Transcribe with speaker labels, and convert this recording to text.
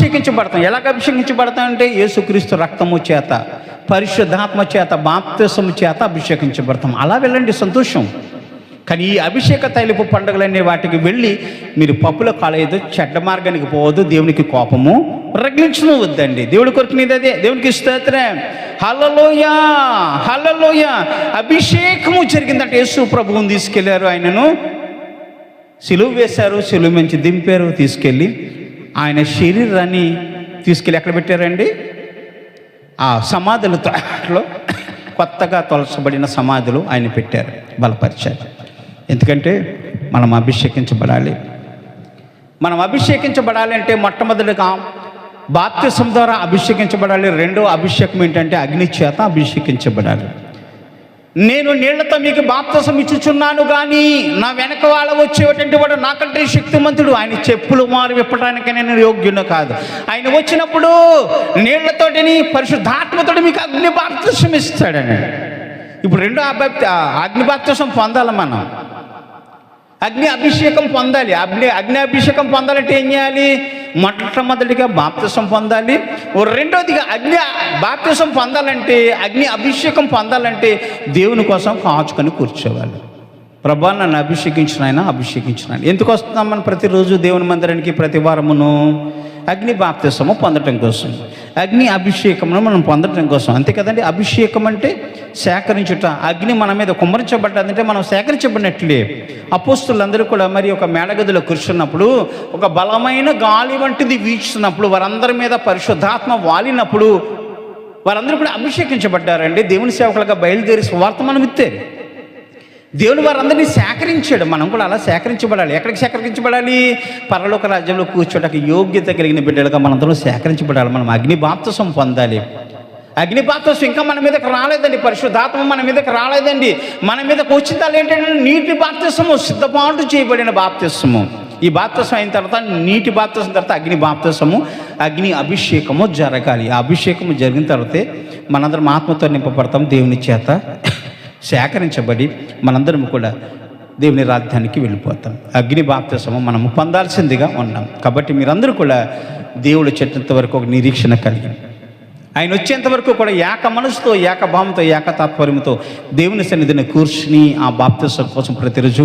Speaker 1: అభిషేకించబడతాం. ఎలాగ అభిషేకించబడతాం అంటే యేసుక్రీస్తు రక్తము చేత, పరిశుద్ధాత్మ చేత, బాప్తిసము చేత అభిషేకించబడతాం. అలా వెళ్ళండి, సంతోషం. కానీ ఈ అభిషేక తైలపు పండుగలనే వాటికి వెళ్ళి మీరు పప్పులో కాలేదు, చెడ్డ మార్గానికి పోవద్దు, దేవునికి కోపము రగిలించను వద్దండి. దేవుడి కొరకునేది అదే. దేవునికి స్తోత్రం. హల్లెలూయా, హల్లెలూయా. అభిషేకము జరిగిందంటే యేసు ప్రభువుని తీసుకెళ్లారు, ఆయనను సిలువ వేశారు, సిలువ నుంచి దింపారు, తీసుకెళ్ళి ఆయన శరీరాన్ని తీసుకెళ్ళి ఎక్కడ పెట్టారండి? ఆ సమాధులతో కొత్తగా తొలచబడిన సమాధులు ఆయన పెట్టారు, బలపరిచారు. ఎందుకంటే మనం అభిషేకించబడాలి. మనం అభిషేకించబడాలి అంటే మొట్టమొదటిగా బాప్తిసం ద్వారా అభిషేకించబడాలి. రెండో అభిషేకం ఏంటంటే అగ్ని చేత అభిషేకించబడాలి. నేను నీళ్లతో మీకు బాప్తిసం ఇచ్చుచున్నాను, కానీ నా వెనక వాళ్ళ వచ్చేటువంటి వాడు నాకంటే శక్తిమంతుడు, ఆయన చెప్పులు మారు విప్పడానికి నేను యోగ్యుడు కాదు. ఆయన వచ్చినప్పుడు నీళ్లతోటిని పరిశుద్ధాత్మతోటి మీకు అగ్ని బాప్తిసం ఇస్తాడని. ఇప్పుడు రెండో అగ్ని బాప్తిసం పొందాలి. మనం అగ్ని అభిషేకం పొందాలి. అగ్ని అభిషేకం పొందాలంటే ఏం చేయాలి? మొట్టమొదటిగా బాప్తిసం పొందాలి. రెండోదిగా అగ్ని బాప్తిసం పొందాలంటే, అగ్ని అభిషేకం పొందాలంటే దేవుని కోసం కాచుకొని కూర్చోవాలి. ప్రభా నన్ను అభిషేకించిన ఆయన, అభిషేకించిన ఆయన. ఎందుకు వస్తున్నాం మనం ప్రతిరోజు దేవుని మందిరానికి? ప్రతి వారమును అగ్ని బాప్తిసము పొందటం కోసం, అగ్ని అభిషేకమును మనం పొందటం కోసం. అంతే కదండి. అభిషేకం అంటే సేకరించుట. అగ్ని మన మీద కుమ్మరించబడ్డదంటే మనం సేకరించబడినట్లే. అపోస్తులందరూ కూడా మరి ఒక మేడగదిలో కూర్చున్నప్పుడు, ఒక బలమైన గాలి వంటిది వీచుతున్నప్పుడు, వారందరి మీద పరిశుద్ధాత్మ వాలినప్పుడు వారందరూ కూడా అభిషేకించబడ్డారండి. దేవుని సేవకులుగా బయలుదేరి సువార్తమానం ఇచ్చారు. దేవుడు వారందరినీ సేకరించాడు. మనం కూడా అలా సేకరించబడాలి. ఎక్కడికి సేకరించబడాలి? పరలోక రాజ్యంలో కూర్చోడానికి యోగ్యత కలిగిన బిడ్డలుగా మనందరం సేకరించబడాలి. మనం అగ్ని బాప్తిసం పొందాలి. అగ్ని బాప్తిసం ఇంకా మన మీదకి రాలేదండి. పరిశుద్ధాత్మ మన మీదకి రాలేదండి. మన మీదకి వచ్చిందాలు ఏంటంటే నీటి బాప్తిసము, సిద్ధపాటు చేయబడిన బాప్తిసము. ఈ బాప్తిసం అయిన తర్వాత, నీటి బాప్తిసం తర్వాత అగ్ని బాప్తిసము, అగ్ని అభిషేకము జరగాలి. ఆ అభిషేకము జరిగిన తర్వాతే మనందరం ఆత్మతో నింపబడతాం. దేవుని చేత సేకరించబడి మనందరం కూడా దేవుని రాజ్యానికి వెళ్ళిపోతాం. అగ్ని బాప్తిసము మనము పొందాల్సిందిగా ఉన్నాం. కాబట్టి మీరందరూ కూడా దేవుడు చెప్పేంత వరకు ఒక నిరీక్షణ కలిగి, ఆయన వచ్చేంత వరకు కూడా ఏక మనసుతో, ఏక భావంతో, ఏక తాత్పర్యంతో దేవుని సన్నిధిని కూర్చుని ఆ బాప్తిసం కోసం ప్రతిరోజు